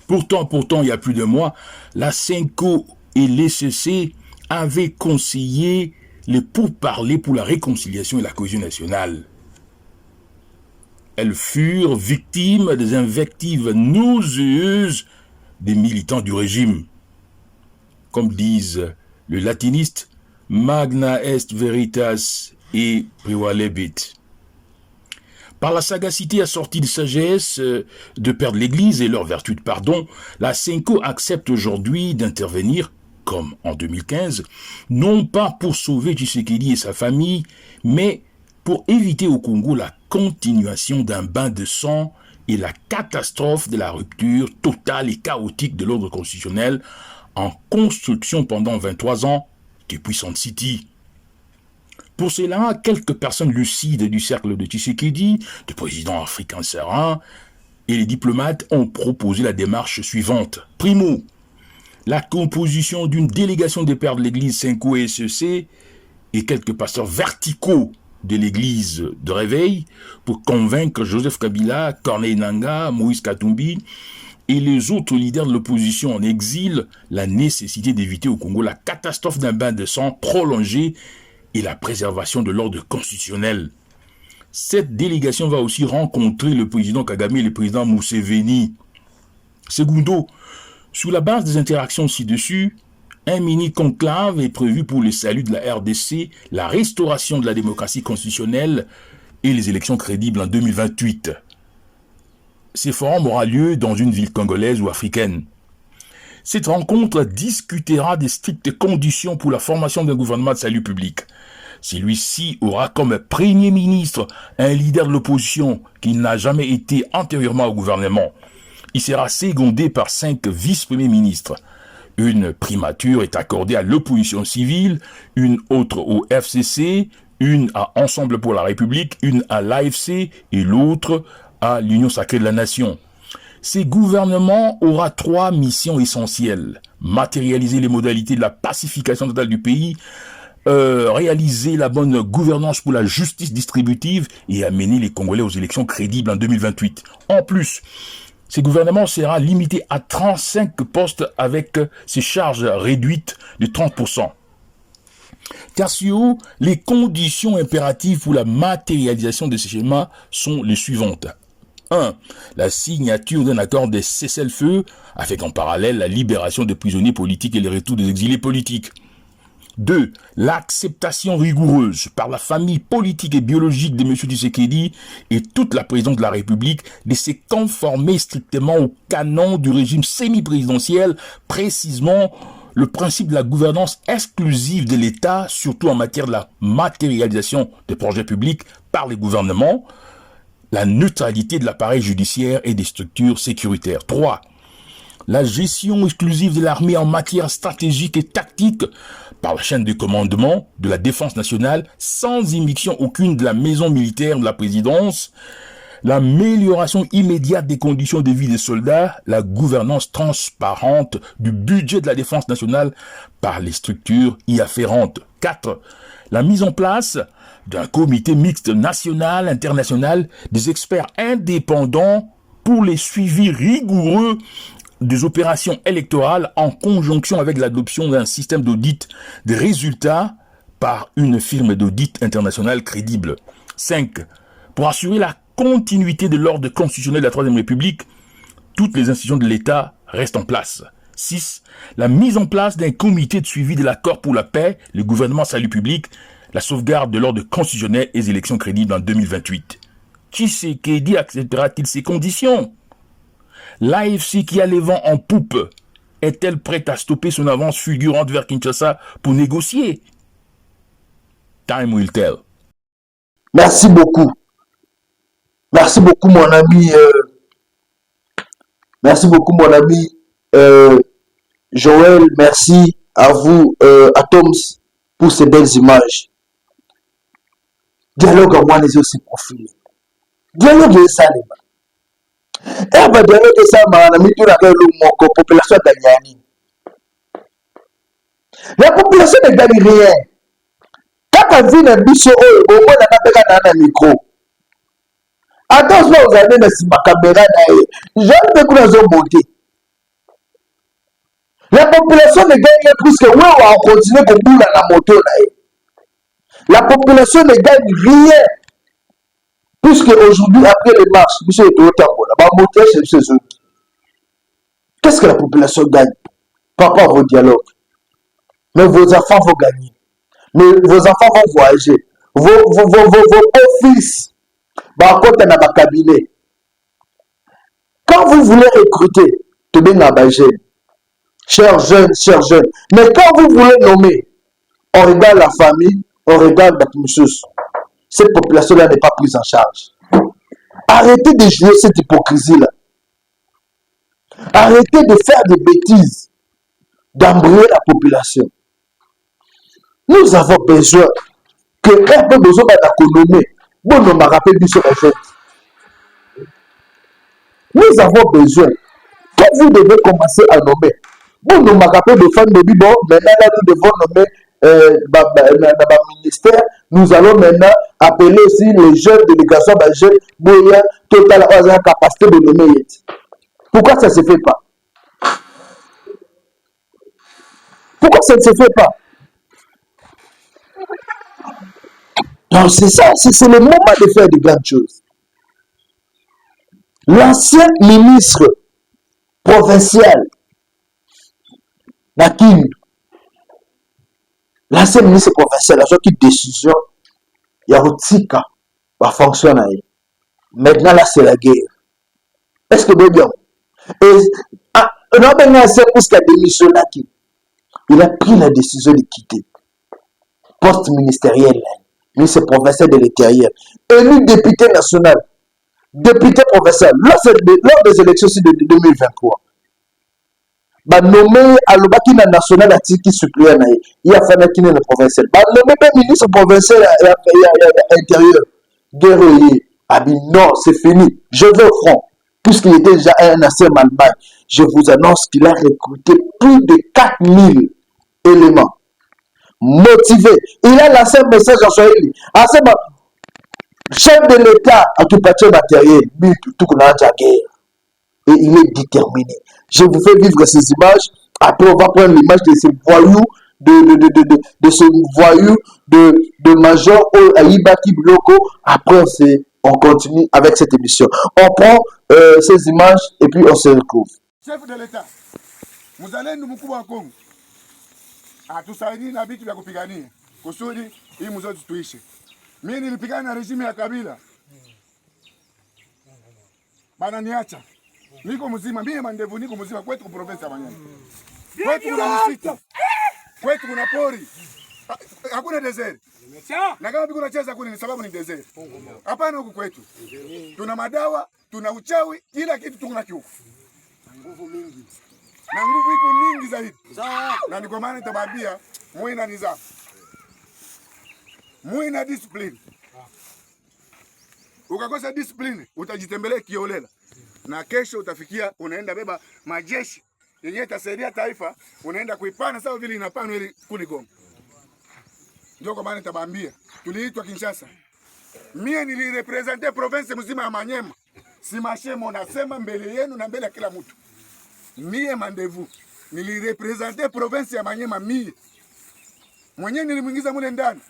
Pourtant, il y a plus de mois, la SENCO et l'ECC avaient conseillé les pourparlers pour la réconciliation et la cohésion nationale. Elles furent victimes des invectives nauséeuses des militants du régime. Comme disent le latiniste, magna est veritas et prevalebit. Par la sagacité assortie de sagesse de père de l'Église et leur vertu de pardon, la SENCO accepte aujourd'hui d'intervenir, comme en 2015, non pas pour sauver Tshisekedi et sa famille, mais pour éviter au Congo la continuation d'un bain de sang et la catastrophe de la rupture totale et chaotique de l'ordre constitutionnel en construction pendant 23 ans depuis Sun City. Pour cela, quelques personnes lucides du cercle de Tshisekedi, de président africain serein, et les diplomates ont proposé la démarche suivante. Primo, la composition d'une délégation des pères de l'Église SENCO et SEC et quelques pasteurs verticaux de l'Église de réveil pour convaincre Joseph Kabila, Corneille Nangaa, Moïse Katumbi et les autres leaders de l'opposition en exil la nécessité d'éviter au Congo la catastrophe d'un bain de sang prolongé et la préservation de l'ordre constitutionnel. Cette délégation va aussi rencontrer le président Kagame et le président Museveni. Segundo, sous la base des interactions ci-dessus, un mini-conclave est prévu pour le salut de la RDC, la restauration de la démocratie constitutionnelle et les élections crédibles en 2028. Ces forums aura lieu dans une ville congolaise ou africaine. Cette rencontre discutera des strictes conditions pour la formation d'un gouvernement de salut public. Celui-ci aura comme premier ministre un leader de l'opposition qui n'a jamais été antérieurement au gouvernement. Il sera secondé par 5 vice-premiers ministres. Une primature est accordée à l'opposition civile, une autre au FCC, une à Ensemble pour la République, une à l'AFC et l'autre à l'Union sacrée de la nation. Ces gouvernements aura 3 missions essentielles. Matérialiser les modalités de la pacification totale du pays, réaliser la bonne gouvernance pour la justice distributive et amener les Congolais aux élections crédibles en 2028. En plus, ces gouvernements sera limité à 35 postes avec ses charges réduites de 30%. Tertio, les conditions impératives pour la matérialisation de ces schémas sont les suivantes. 1. La signature d'un accord de cessez-le-feu avec en parallèle la libération des prisonniers politiques et le retour des exilés politiques. 2. L'acceptation rigoureuse par la famille politique et biologique de M. Tshisekedi et toute la présidence de la République de se conformer strictement au canon du régime semi-présidentiel, précisément le principe de la gouvernance exclusive de l'État, surtout en matière de la matérialisation des projets publics par les gouvernements, la neutralité de l'appareil judiciaire et des structures sécuritaires. 3. la gestion exclusive de l'armée en matière stratégique et tactique par la chaîne de commandement de la défense nationale sans immixtion aucune de la maison militaire de la présidence, l'amélioration immédiate des conditions de vie des soldats, la gouvernance transparente du budget de la défense nationale par les structures y afférentes. 4. La mise en place d'un comité mixte national, international, des experts indépendants pour les suivis rigoureux des opérations électorales en conjonction avec l'adoption d'un système d'audit des résultats par une firme d'audit internationale crédible. 5. Pour assurer la continuité de l'ordre constitutionnel de la Troisième République, toutes les institutions de l'État restent en place. 6. La mise en place d'un comité de suivi de l'accord pour la paix, le gouvernement salut public, la sauvegarde de l'ordre constitutionnel et les élections crédibles en 2028. Tshisekedi acceptera-t-il ces conditions? L'AFC qui a les vents en poupe est-elle prête à stopper son avance fulgurante vers Kinshasa pour négocier? Time will tell. Merci beaucoup. Merci beaucoup, mon ami. Merci beaucoup, mon ami Joël. Merci à vous, Atoms, pour ces belles images. Dialogue en moi, les yeux aussi profilés. Dialogue est ça, les gars. Et bah, dialogue est ça, mon ami, tout la population gagne. La population ne gagne rien. Quand on vit un bichot, au moins, on a un micro. Attention, vous avez ma caméra. Je ne peux pas monter. La population ne gagne plus que oui, on va continuer comme boule à la moto. La population ne gagne rien. Puisque aujourd'hui, après les marches, monsieur est au temps, on va monter chez ces autres. Qu'est-ce que la population gagne? Par rapport à vos dialogues. Mais vos enfants vont gagner. Mais vos enfants vont voyager. Vos fils. Par contre, dans le cabinet. Quand vous voulez recruter, tu bien dans jeune. Chers jeunes. Mais quand vous voulez nommer, on regarde la famille, on regarde la chose. Cette population-là n'est pas prise en charge. Arrêtez de jouer cette hypocrisie-là. Arrêtez de faire des bêtises, d'embrouiller la population. Nous avons besoin que un peu besoin d'économie. Bon, on m'a rappelé du sur la fête. Nous avons besoin. Quand vous devez commencer à nommer, bon, on m'a rappelé de femmes de bon, maintenant là, nous devons nommer dans le ministère. Nous allons maintenant appeler aussi les jeunes délégations, les jeunes moyens, total, la capacité de nommer. Pourquoi ça ne se fait pas? Pourquoi ça ne se fait pas? Donc c'est ça, c'est le moment de faire de grandes choses. L'ancien ministre provincial, Nakim, l'ancien ministre provincial, a pris décision, il y a un tika, va fonctionner. Maintenant là c'est la guerre. Est-ce que vous bien? Et non, maintenant c'est pour ce qu'il a démissionné. Il a pris la décision de quitter. Poste ministériel, ministre provincial de l'Intérieur, élu député national, député provincial, lors des élections de 2023. Bah nommé à l'Obakina national à Tiki suppléant, il a fallu qu'il ait le provincial. Bah nommé ministre provincial à l'intérieur, guerrier. Ah dit non, c'est fini, je vais au front. Puisqu'il était déjà un ancien Allemagne, je vous annonce qu'il a recruté plus de 4000 éléments. Motivé. Il a lancé un message en Swahili. Chef de l'État a tout parti matériel, tout qu'on a déjà guerre. Et il est déterminé. Je vous fais vivre ces images. Après, on va prendre l'image de ce voyou, de ce voyou de Major Aïbaki Bloko. Après, on continue avec cette émission. On prend ces images et puis on se retrouve. Chef de l'État, vous allez nous beaucoup à Congo. Atusaidie na vitu vya kupigania kusudi hii mzozo tuishi. Mimi nilipigana na regime ya Kabila. Bana niacha. Niko mzima, mimi mandevu niko mzima kwetu ku province ya Manyema. Kwetu kuna msitu. Kwetu kuna pori. Hakuna desert. Na kama biko nacheza kuni ni sababu ni desert. Hapana huku kwetu. Tuna madawa, tuna uchawi, kila kitu tuko na kiufu. Nguvu mingi. na nguvu iko mingi zaidi. Na ndio maana nitabambia muwe na nidhamu, muwe na discipline. Ukakosa discipline utajitembelea kiolela, na kesho utafikia unaenda beba majeshi yenyewe itasaidia taifa, unaenda kuipana sawa vile inapanwa ili kuligonga. Ndio kwa maana nitabambia tuliitwa Kinshasa. Mie nilirepresente province mzima ya Manyema. Si mashemo nasema mbele yenu na mbele ya kila mtu. Mie Mandevu nilirepresente province ya Manyema mie. Mwenyewe nilimuingiza mule ndani.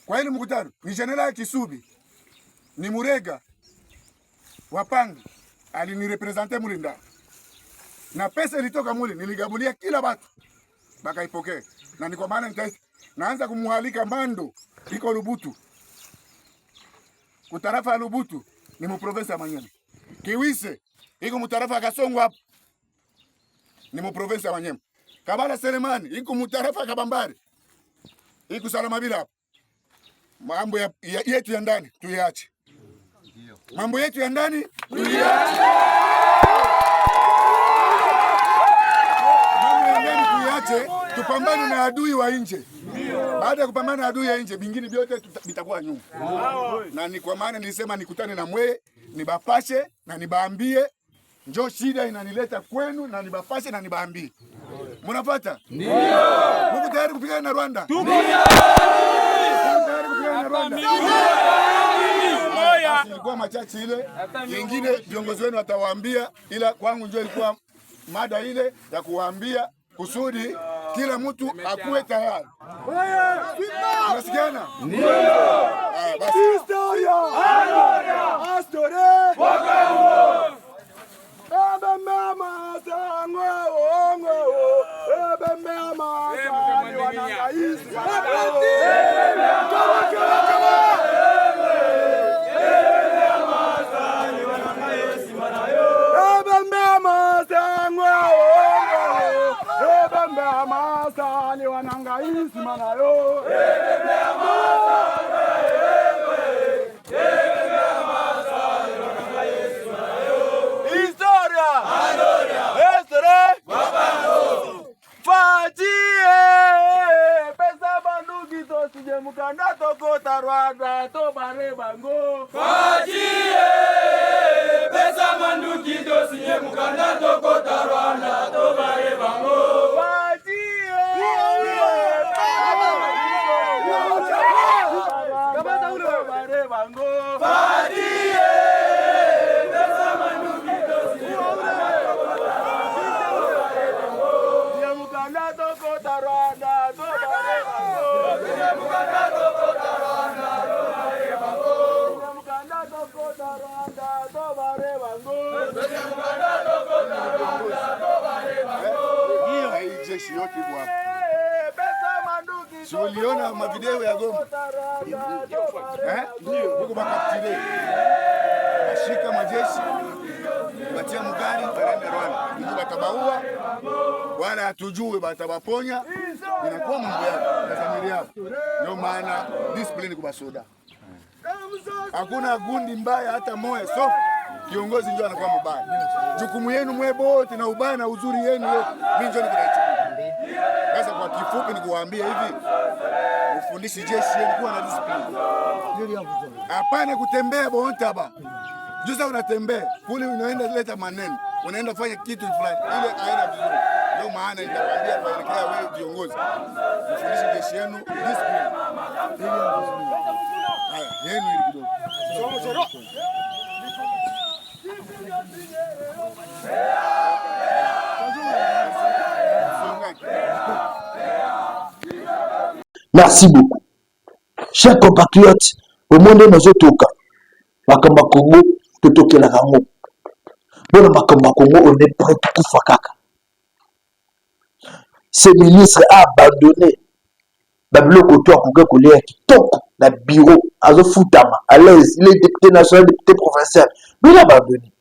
Kwa ile mkutano ni General Kisubi, ni Murega Wapanga alinirepresente mule ndani. Na pesa ilitoka mule niligabulia kila watu bakaipokea. Na ni kwa maana naanza kumuhalika Mando iko Lubutu. Kutarafa ya Lubutu ni muprovince ya Manyema. Kiwise iko mutarafa ya Kasongo hapo ni muprovince ya Manyema. Kabala Selemani iko mutarafa ya Kabambari iko Salamabila hapo. Mambo yetu ya ndani tuiache. Mambo yetu ya ndani tuiache. Mambo ya ndani tuiache, tupambane na adui wa nje. Baada ya kupambana na adui ya nje, vingine vyote vitakuwa nyuma. Na ni kwa maana nilisema nikutane na mwe, nibapashe na nibaambie njoo shida inanileta kwenu, na nibapashe na nibaambie. Mnafuata? Ndio. Mungu tayari kupigana na Rwanda? Tuko tayari kupigana na Rwanda. Ilikuwa machache ile, nyingine viongozi wenu watawaambia, ila kwangu njoo ilikuwa mada ile ya kuwaambia kusudi kila mtu akuwe tayari. Unasikiana? Ndio. Basi historia. Historia. Wakao. Ebe mama sangwe ongo. Ebe mama sangwe wanangaisi. Mukanda tokota Rwanda to bare bango fajie pesa manduki to sinye mukanda tokota Rwanda to bare bango fajie kabata ule bare bango fajie pesa manduki to sinye mukanda tokota Rwanda to bare bango jeshi yote kwa si uliona mavideo ya Goma ndio huko bakatile bashika majeshi batia mgari baranda Rwanda ndio batabaua wala hatujui batabaponya inakuwa mambo yao na familia yao. Ndio maana discipline kwa soda hakuna gundi mbaya hata moja, so kiongozi ndio anakuwa mbaya. Jukumu yenu mwe bote na ubaya na uzuri yenu yote mimi ndio nikaichukua. Sasa kwa kifupi ni kuwaambia hivi, ufundishe jeshi yenu kuwa na discipline. Hapana kutembea bontaba. Juza unatembea kule unaenda leta maneno, unaenda fanya kitu fulani ile haina vizuri. Ndio maana nitakwambia kuelekea wewe viongozi, ufundishe jeshi yenu discipline. Haya, yenu ili kidogo. Merci beaucoup. Chers compatriotes, au monde nous toka. Makamba Congo, totoke la rango. Bon Makamba Congo, on est prêt pour fakaka. Ce ministre a abandonné. Babilo Koto a Kouga Kolea qui toque dans le bureau, à Zofutama, à l'aise, il est député national, député provincial. Mais il a abandonné.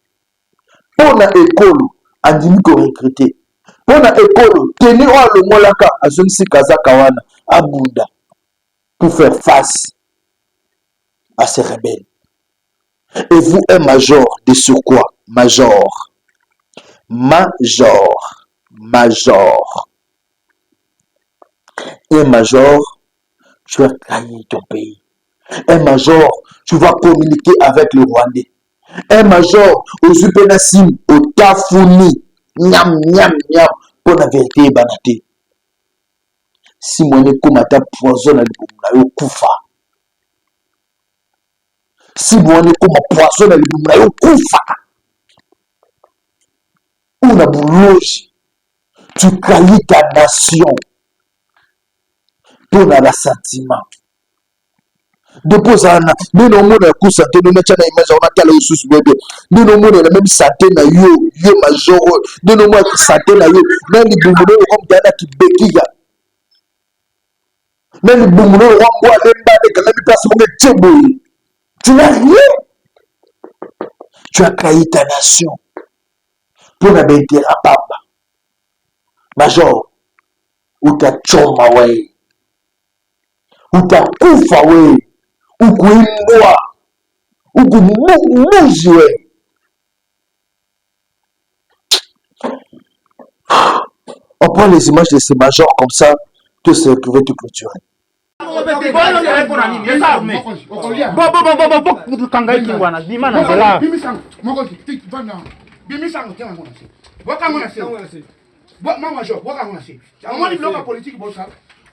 Pour la école, on dit qu'on recruter. Pour la école, tenir le Molaka, à Zonsi Kazakawana, à Bouddha, pour faire face à ces rebelles. Et vous, un major de surcroît, major, major. Un major, tu vas trahir ton pays. Un major, tu vas communiquer avec le Rwandais. Un major, au Zupenassim, au Tafouni, nyam, nyam, nyam, pour la vérité, banate. Si mon écomata poisonne à l'Ikufa. Si mon écoma poisonne à l'Ikufa. Ou na bouloge, tu trahis ta nation. Pour la sentiment. Depuis ça, nous n'avons pas de santé, nous n'avons pas de ressources bébé. Nous n'avons pas de même santé na yo major. Nous n'avons pas de santé na yo. Même les boumounos comme Ghana qui béquille. Même les boumounos comme moi, les balais, quand même place pour les tchébouilles. Tu n'as rien. Tu as trahi ta nation. Pour la bête rapaba. Major, ou ta choma ouais. Ou ta koufa ouais. Ou kuimbwa, ou kumuzi we. On prend les images de ces majors comme ça, tout ce qui veut te clôturer.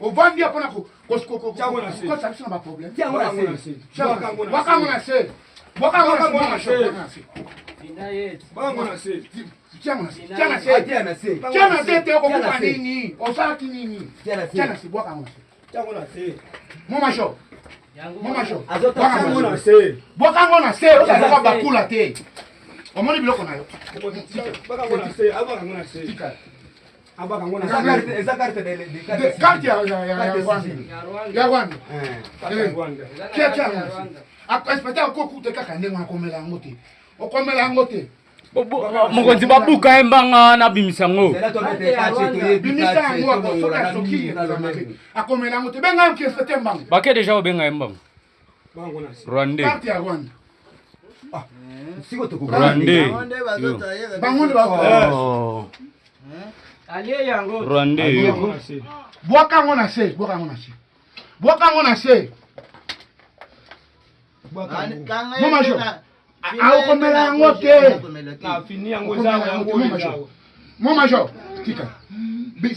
Ovandi apona ko ça na ba problème. Wakangona se. Tiana se te ko kwa nini? Osaki nini? Tiana se wakangona se. Mama jo. Wakangona se, osa ba kula te. Omoni biloko na yo. Wakangona se. Eza carte ya Rwanda. Espeta kokute kaka ndenge akomela yango te. Okomela yango te. Mokonzi babuka embanga na bimisango. Bimisa yango akosoka soki. Akomela yango te. Benga mki espeta mbanga. Bake deja obenga embanga. Rwanda. Carte ya Rwanda. Rwanda. Bangonde ba. Aliye yango. Rwanda. Bwakango na se. Mama jo. Aokomela yango te. Na fini yango za. Mama jo. Tika.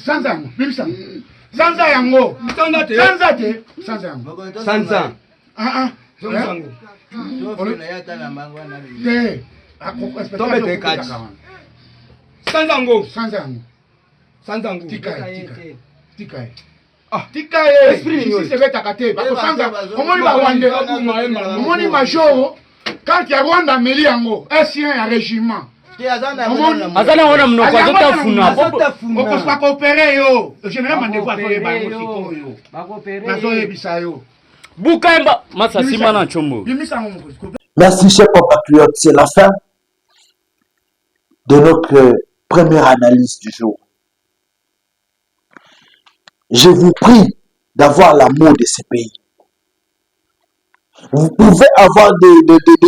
Sanza yango. Bimisa. Sanza yango. Sanza yango. Sanza. Sanza. Sanzango. Tika. Tika esprit se beta kate. Bako sanza. Omoni ba wande. Omoni majo. Quand ya Rwanda meli yango, sien ya régiment. Azana wana mnoko azotafuna. Okospa coopérer yo. Général Mandeko azoye ba yo sikoyo. Nazoye bisa yo. Bukaemba masasima na chombo. Merci chers compatriotes, c'est la fin de notre première analyse du jour. Je vous prie d'avoir l'amour de ces pays. Vous pouvez avoir des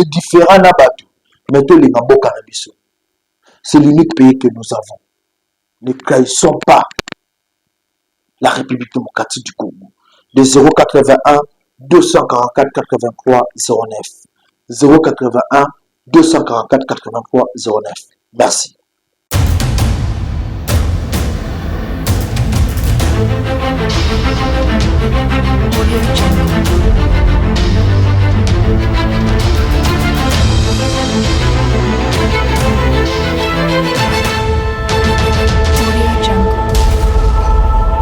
différents nabatou, mais tous les Ngambo Canabiso. C'est l'unique pays que nous avons. Ne trahissons pas la République démocratique du Congo. De 081 244 83 09. 081 244 83 09. Merci. Audio Jungle.